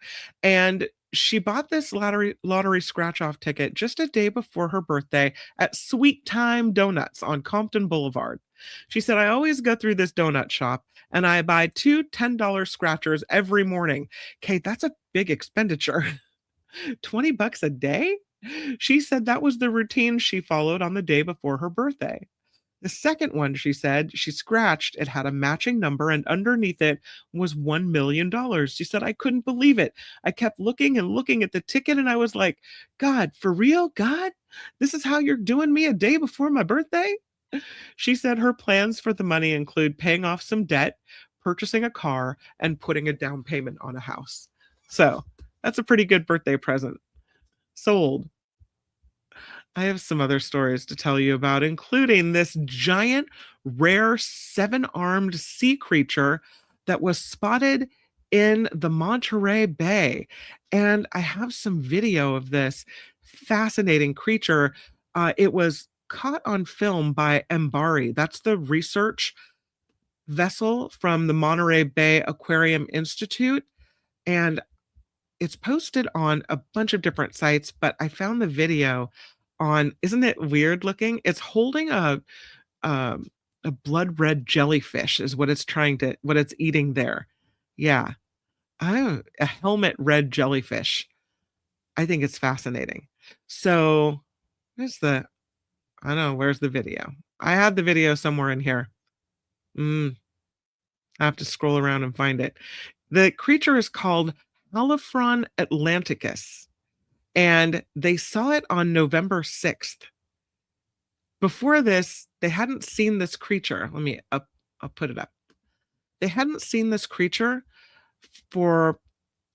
and she bought this lottery scratch-off ticket just a day before her birthday at Sweet Time Donuts on Compton Boulevard. She said, I always go through this donut shop and I buy 2 $10 scratchers every morning. Kate, that's a big expenditure. $20 a day? She said that was the routine she followed on the day before her birthday. The second one, she said, she scratched. It had a matching number, and underneath it was $1 million. She said, I couldn't believe it. I kept looking and looking at the ticket, and I was like, God, for real? God? This is how you're doing me a day before my birthday? She said her plans for the money include paying off some debt, purchasing a car, and putting a down payment on a house. So that's a pretty good birthday present. Sold. I have some other stories to tell you about, including this giant, rare 7-armed sea creature that was spotted in the Monterey Bay. And I have some video of this fascinating creature. It was caught on film by Mbari. That's the research vessel from the Monterey Bay Aquarium Institute. And it's posted on a bunch of different sites, but I found the video on, isn't it weird looking? It's holding a blood red jellyfish is what it's eating there. Yeah. A helmet red jellyfish. I think it's fascinating. So where's the video? I had the video somewhere in here. I have to scroll around and find it. The creature is called Halophron atlanticus, and they saw it on November 6th. Before this, they hadn't seen this creature. I'll put it up. They hadn't seen this creature for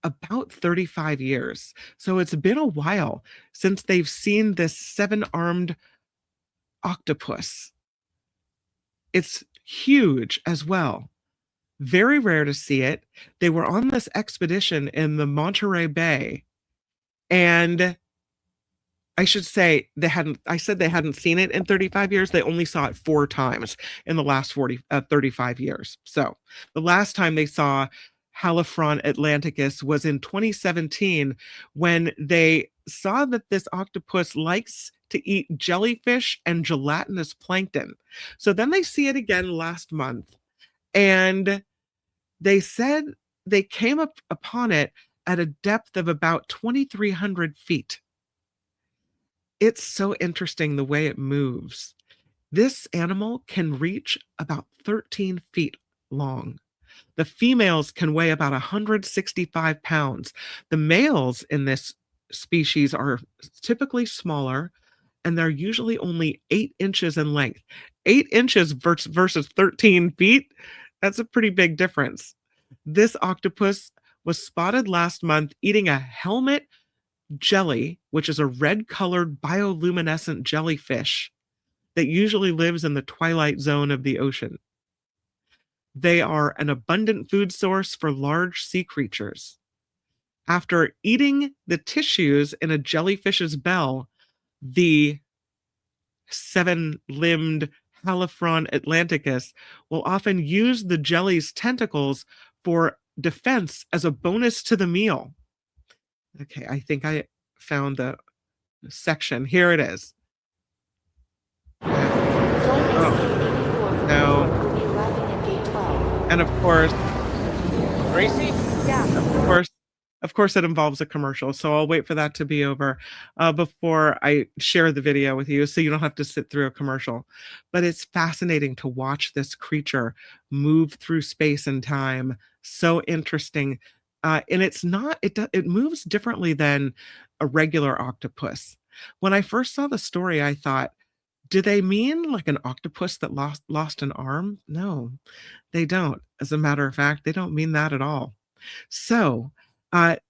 about 35 years. So it's been a while since they've seen this 7-armed octopus. It's huge as well. Very rare to see it. They were on this expedition in the Monterey Bay, and I should say I said they hadn't seen it in 35 years. They only saw it 4 times in the last 35 years. So the last time they saw Halifron atlanticus was in 2017, when they saw that this octopus likes to eat jellyfish and gelatinous plankton. So then they see it again last month, and they said they came upon it at a depth of about 2,300 feet. It's so interesting the way it moves. This animal can reach about 13 feet long. The females can weigh about 165 pounds. The males in this species are typically smaller, and they're usually only 8 inches in length. 8 inches versus 13 feet, that's a pretty big difference. This octopus was spotted last month eating a helmet jelly, which is a red-colored bioluminescent jellyfish that usually lives in the twilight zone of the ocean. They are an abundant food source for large sea creatures. After eating the tissues in a jellyfish's bell, the 7-limbed Halifron atlanticus will often use the jelly's tentacles for defense as a bonus to the meal. Okay, I think I found the section. Here it is. Oh, no. And of course, Gracie? Yeah. Of course, it involves a commercial, so I'll wait for that to be over before I share the video with you, so you don't have to sit through a commercial. But it's fascinating to watch this creature move through space and time. So interesting. And it moves differently than a regular octopus. When I first saw the story, I thought, do they mean like an octopus that lost an arm? No, they don't. As a matter of fact, they don't mean that at all. So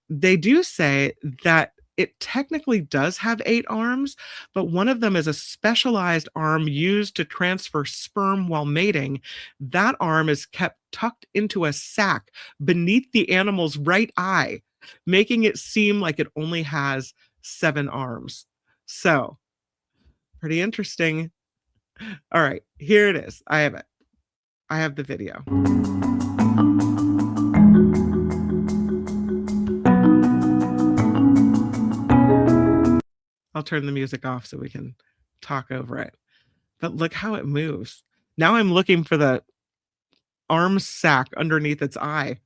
they do say that it technically does have 8 arms, but one of them is a specialized arm used to transfer sperm while mating. That arm is kept tucked into a sac beneath the animal's right eye, making it seem like it only has 7 arms. So, pretty interesting. All right, here it is. I have it. I have the video. I'll turn the music off so we can talk over it. But look how it moves. Now I'm looking for the arm sac underneath its eye.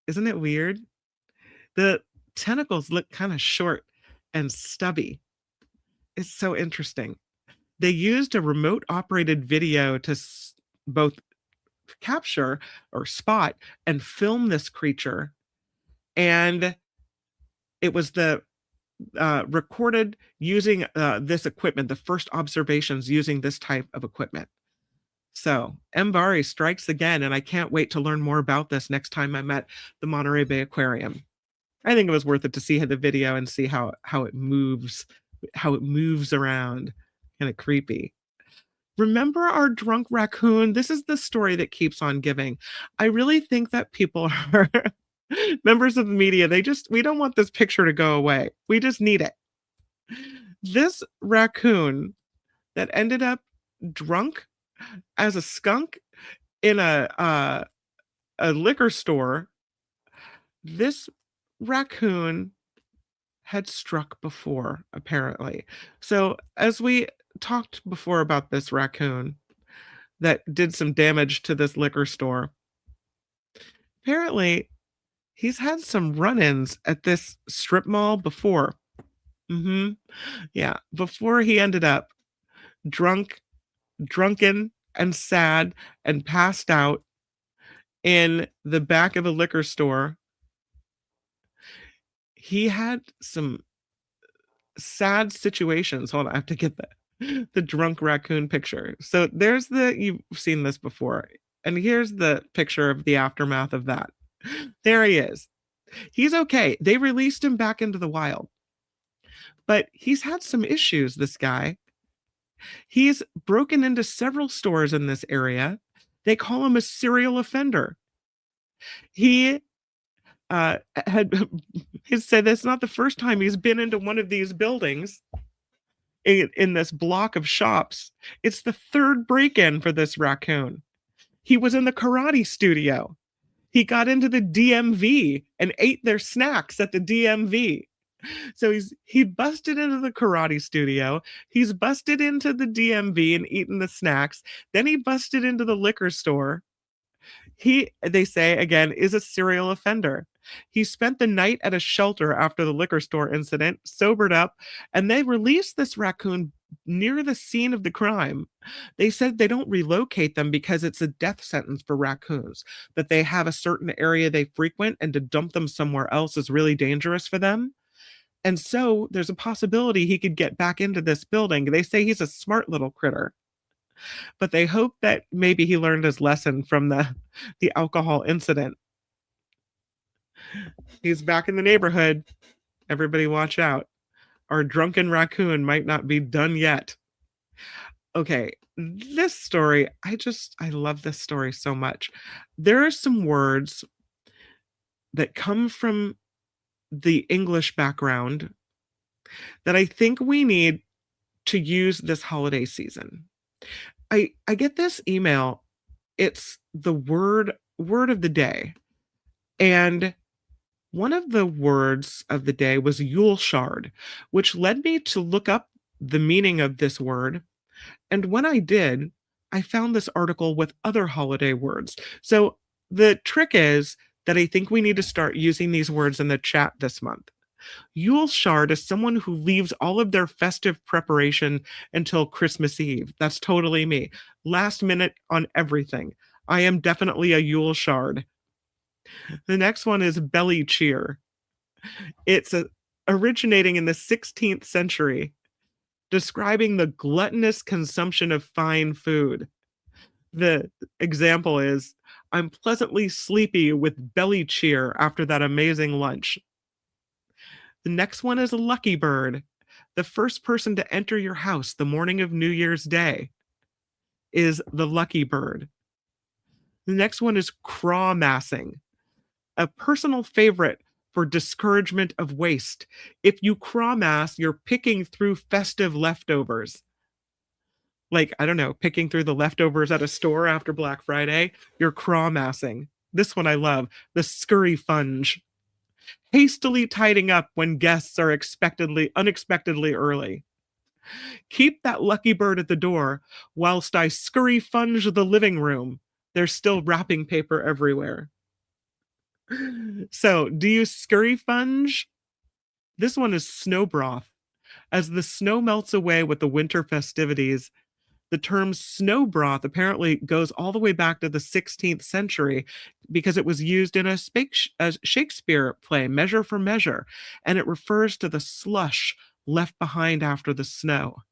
Isn't it weird? The tentacles look kind of short and stubby. It's so interesting. They used a remote operated video to both capture or spot and film this creature. And it was recorded using this equipment, the first observations using this type of equipment. So Mbari strikes again, and I can't wait to learn more about this next time I'm at the Monterey Bay Aquarium. I think it was worth it to see the video and see how it moves around. Kind of creepy. Remember our drunk raccoon? This is the story that keeps on giving. I really think that people are members of the media. We don't want this picture to go away. We just need it. This raccoon that ended up drunk as a skunk in a liquor store. This raccoon had struck before, apparently. So as we talked before about this raccoon that did some damage to this liquor store, apparently he's had some run-ins at this strip mall before. Yeah, before he ended up drunken and sad and passed out in the back of a liquor store. He had some sad situations. Hold on, I have to get the drunk raccoon picture. So you've seen this before. And here's the picture of the aftermath of that. There he is. He's okay. They released him back into the wild. But he's had some issues, this guy. He's broken into several stores in this area. They call him a serial offender. He had he said that's not the first time he's been into one of these buildings in this block of shops. It's the third break-in for this raccoon. He was in the karate studio. He got into the DMV and ate their snacks at the DMV. So he busted into the karate studio. He's busted into the DMV and eaten the snacks. Then he busted into the liquor store. They say, again, is a serial offender. He spent the night at a shelter after the liquor store incident, sobered up, and they released this raccoon near the scene of the crime. They said they don't relocate them because it's a death sentence for raccoons, that they have a certain area they frequent, and to dump them somewhere else is really dangerous for them. And so there's a possibility he could get back into this building. They say he's a smart little critter, but they hope that maybe he learned his lesson from the alcohol incident. He's back in the neighborhood. Everybody watch out. Our drunken raccoon might not be done yet. Okay, this story, I love this story so much. There are some words that come from the English background that I think we need to use this holiday season. I get this email. It's the word of the day. And one of the words of the day was Yule shard, which led me to look up the meaning of this word. And when I did, I found this article with other holiday words. So the trick is that I think we need to start using these words in the chat this month. Yule shard is someone who leaves all of their festive preparation until Christmas Eve. That's totally me. Last minute on everything. I am definitely a Yule shard. The next one is belly cheer. It's originating in the 16th century, describing the gluttonous consumption of fine food. The example is, I'm pleasantly sleepy with belly cheer after that amazing lunch. The next one is lucky bird. The first person to enter your house the morning of New Year's Day is the lucky bird. The next one is craw massing, a personal favorite for discouragement of waste. If you craw mass, you're picking through festive leftovers. Like, I don't know, picking through the leftovers at a store after Black Friday, you're craw massing. This one I love, the scurry funge. Hastily tidying up when guests are unexpectedly early. Keep that lucky bird at the door whilst I scurry funge the living room. There's still wrapping paper everywhere. So, do you scurry funge? This one is snow broth. As the snow melts away with the winter festivities, the term snow broth apparently goes all the way back to the 16th century because it was used in a Shakespeare play, Measure for Measure, and it refers to the slush left behind after the snow.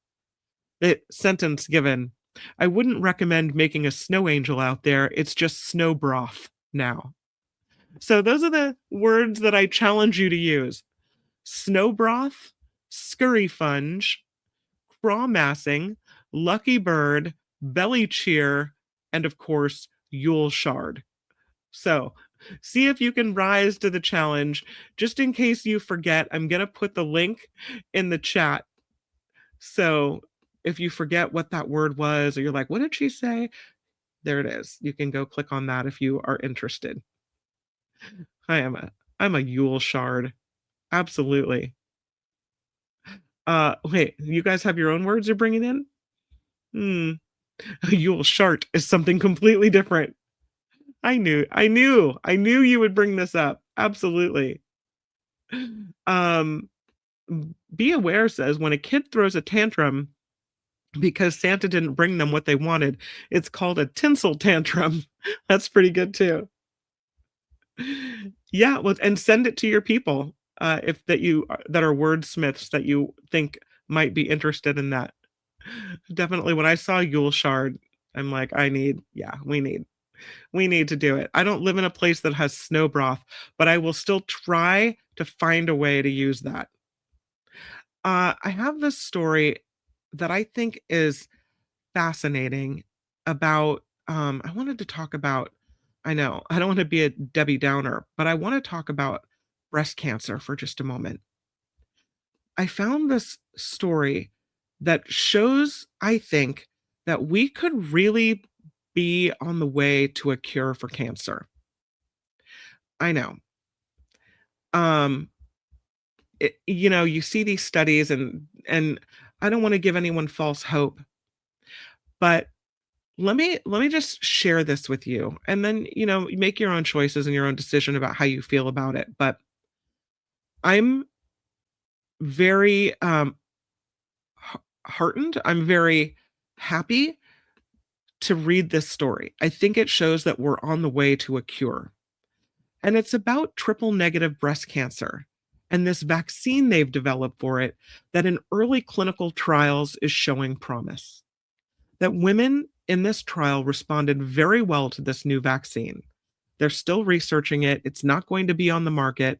The sentence given, I wouldn't recommend making a snow angel out there. It's just snow broth now. So those are the words that I challenge you to use. Snow broth, scurry funge, craw massing, lucky bird, belly cheer, and of course, Yule shard. So see if you can rise to the challenge. Just in case you forget, I'm going to put the link in the chat. So if you forget what that word was, or you're like, what did she say? There it is. You can go click on that if you are interested. I'm a Yule shard. Absolutely. Wait, you guys have your own words you're bringing in? A Yule shart is something completely different. I knew you would bring this up. Absolutely. Be Aware says when a kid throws a tantrum because Santa didn't bring them what they wanted, it's called a tinsel tantrum. That's pretty good too. Yeah, well, and send it to your people that are wordsmiths that you think might be interested in that. Definitely, when I saw Yule shard, I'm like, we need to do it. I don't live in a place that has snow broth, but I will still try to find a way to use that. I have this story that I think is fascinating about I wanted to talk about, I know, I don't want to be a Debbie Downer, but I want to talk about breast cancer for just a moment. I found this story that shows, I think, that we could really be on the way to a cure for cancer. I know. Um, you see these studies, and I don't want to give anyone false hope, but let me just share this with you, and then you make your own choices and your own decision about how you feel about it. But I'm very heartened. I'm very happy to read this story. I think it shows that we're on the way to a cure. And it's about triple negative breast cancer and this vaccine they've developed for it that in early clinical trials is showing promise. That women in this trial responded very well to this new vaccine. They're still researching it. It's not going to be on the market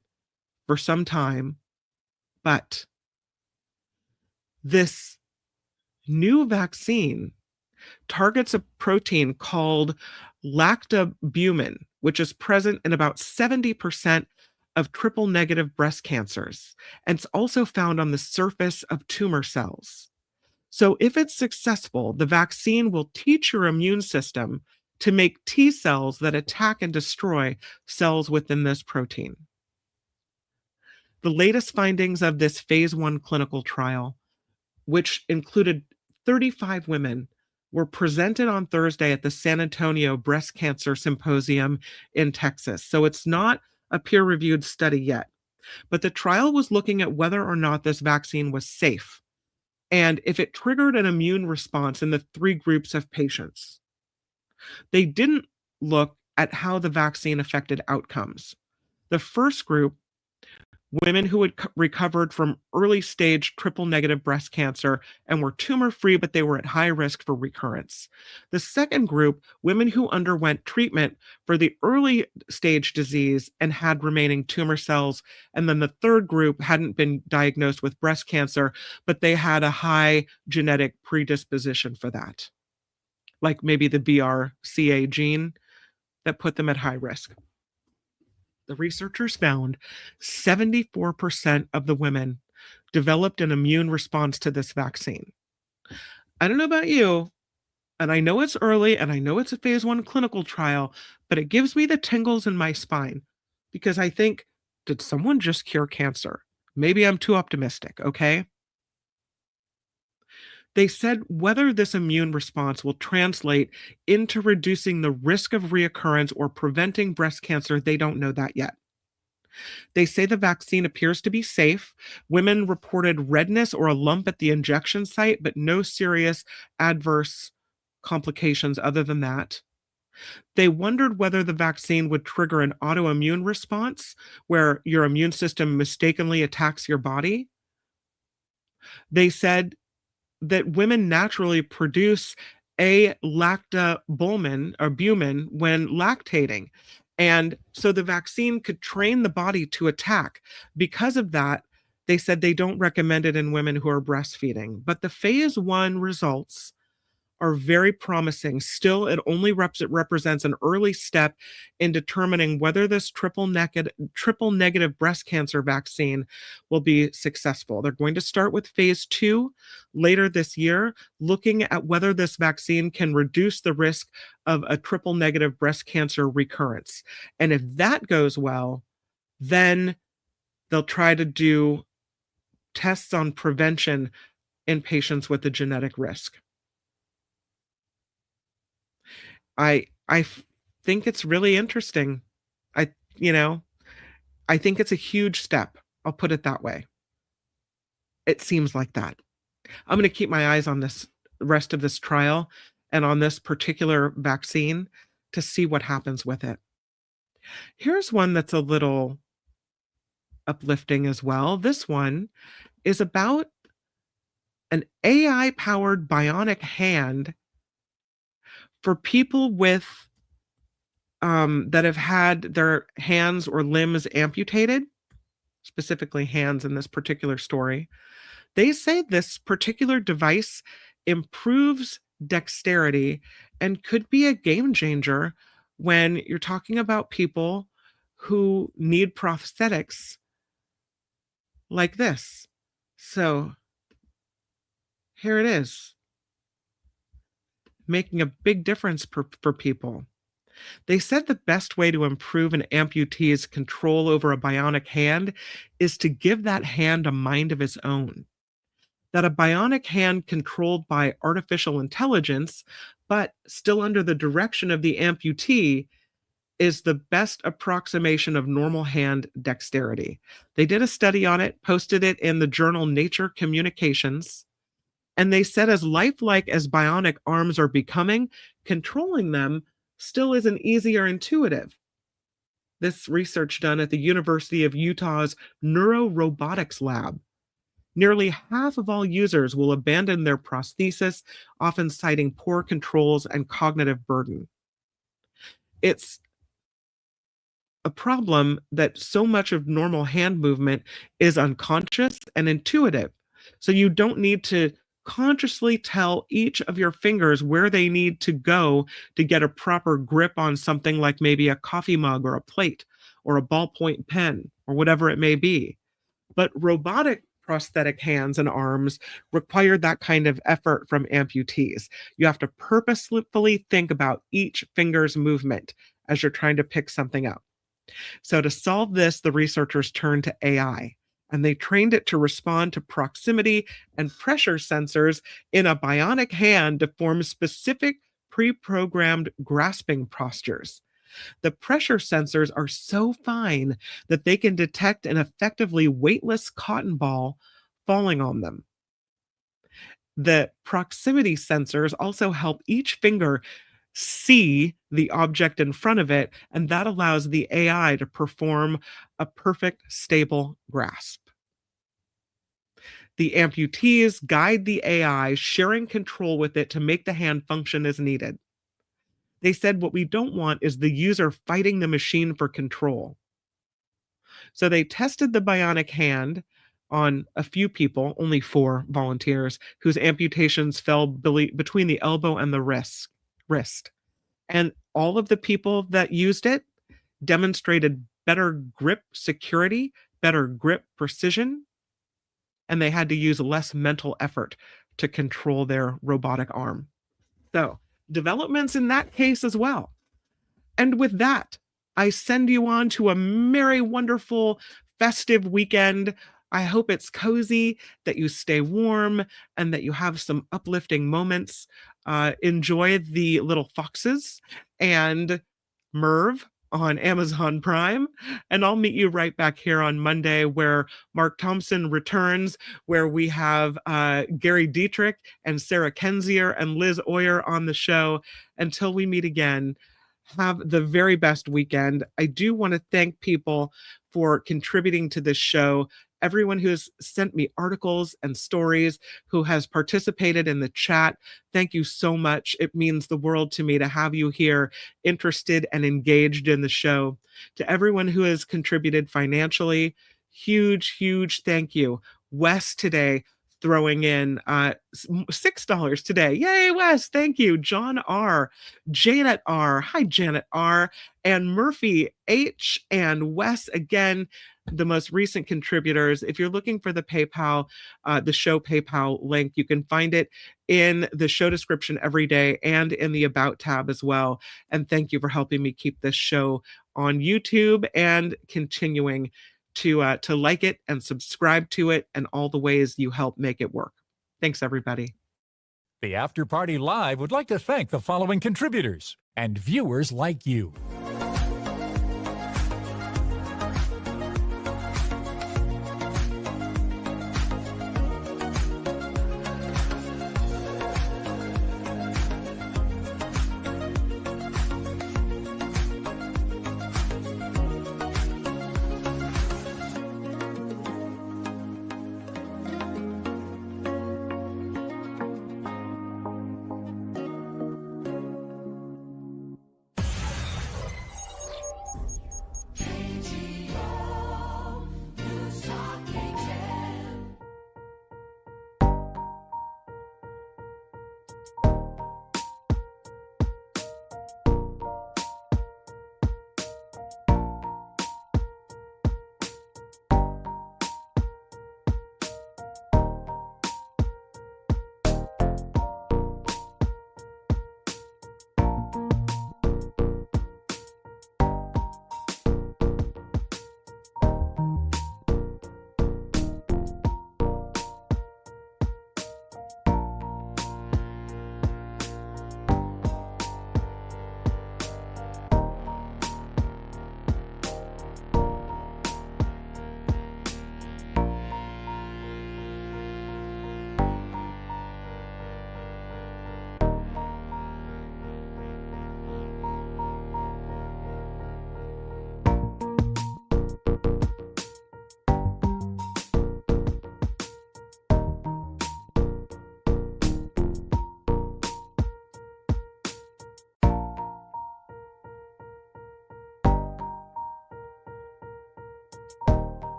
for some time, but this new vaccine targets a protein called lactobumin, which is present in about 70% of triple negative breast cancers. And it's also found on the surface of tumor cells. So if it's successful, the vaccine will teach your immune system to make T cells that attack and destroy cells within this protein. The latest findings of this phase 1 clinical trial, which included 35 women, were presented on Thursday at the San Antonio Breast Cancer Symposium in Texas. So it's not a peer-reviewed study yet, but the trial was looking at whether or not this vaccine was safe and if it triggered an immune response in the 3 groups of patients. They didn't look at how the vaccine affected outcomes. The first group, women who had recovered from early stage triple negative breast cancer and were tumor free, but they were at high risk for recurrence. The second group, women who underwent treatment for the early stage disease and had remaining tumor cells. And then the third group hadn't been diagnosed with breast cancer, but they had a high genetic predisposition for that, like maybe the BRCA gene that put them at high risk. The researchers found 74% of the women developed an immune response to this vaccine. I don't know about you, and I know it's early, and I know it's a phase 1 clinical trial, but it gives me the tingles in my spine because I think, did someone just cure cancer? Maybe I'm too optimistic, okay? They said whether this immune response will translate into reducing the risk of reoccurrence or preventing breast cancer, they don't know that yet. They say the vaccine appears to be safe. Women reported redness or a lump at the injection site, but no serious adverse complications other than that. They wondered whether the vaccine would trigger an autoimmune response where your immune system mistakenly attacks your body. They said that women naturally produce a lactobumin or bumin when lactating. And so the vaccine could train the body to attack. Because of that, they said they don't recommend it in women who are breastfeeding. But the phase 1 results are very promising. Still, it only represents an early step in determining whether this triple negative breast cancer vaccine will be successful. They're going to start with phase 2 later this year, looking at whether this vaccine can reduce the risk of a triple negative breast cancer recurrence. And if that goes well, then they'll try to do tests on prevention in patients with a genetic risk. I think it's really interesting. I think it's a huge step. I'll put it that way. It seems like that. I'm going to keep my eyes on this rest of this trial and on this particular vaccine to see what happens with it. Here's one that's a little uplifting as well. This one is about an AI-powered bionic hand for people with that have had their hands or limbs amputated, specifically hands in this particular story. They say this particular device improves dexterity and could be a game changer when you're talking about people who need prosthetics like this. So here it is, making a big difference for people. They said the best way to improve an amputee's control over a bionic hand is to give that hand a mind of its own. That a bionic hand controlled by artificial intelligence, but still under the direction of the amputee, is the best approximation of normal hand dexterity. They did a study on it, posted it in the journal Nature Communications, and they said as lifelike as bionic arms are becoming, controlling them still isn't easy or intuitive. This research done at the University of Utah's Neurorobotics Lab. Nearly half of all users will abandon their prosthesis, often citing poor controls and cognitive burden. It's a problem that so much of normal hand movement is unconscious and intuitive. So you don't need to consciously tell each of your fingers where they need to go to get a proper grip on something like maybe a coffee mug or a plate or a ballpoint pen or whatever it may be. But robotic prosthetic hands and arms require that kind of effort from amputees. You have to purposefully think about each finger's movement as you're trying to pick something up. So to solve this, the researchers turned to AI, and they trained it to respond to proximity and pressure sensors in a bionic hand to form specific pre-programmed grasping postures. The pressure sensors are so fine that they can detect an effectively weightless cotton ball falling on them. The proximity sensors also help each finger see the object in front of it, and that allows the AI to perform a perfect, stable grasp. The amputees guide the AI, sharing control with it to make the hand function as needed. They said what we don't want is the user fighting the machine for control. So they tested the bionic hand on a few people, only 4 volunteers, whose amputations fell between the elbow and the wrist. And all of the people that used it demonstrated better grip security, better grip precision, and they had to use less mental effort to control their robotic arm. So, developments in that case as well. And with that, I send you on to a merry, wonderful, festive weekend. I hope it's cozy, that you stay warm, and that you have some uplifting moments. Enjoy The Little Foxes and Merv on Amazon Prime. And I'll meet you right back here on Monday, where Mark Thompson returns, where we have Gary Dietrich and Sarah Kenzier and Liz Oyer on the show. Until we meet again, have the very best weekend. I do want to thank people for contributing to this show. Everyone who has sent me articles and stories, who has participated in the chat, thank you so much. It means the world to me to have you here, interested and engaged in the show. To everyone who has contributed financially, huge, huge thank you. Wes today throwing in $6 today. Yay, Wes. Thank you. John R. Janet R. Hi, Janet R. And Murphy H. and Wes again, the most recent contributors. If you're looking for the PayPal, the show PayPal link, you can find it in the show description every day and in the About tab as well. And thank you for helping me keep this show on YouTube and continuing to like it and subscribe to it and all the ways you help make it work. Thanks, everybody. The After Party Live would like to thank the following contributors and viewers like you.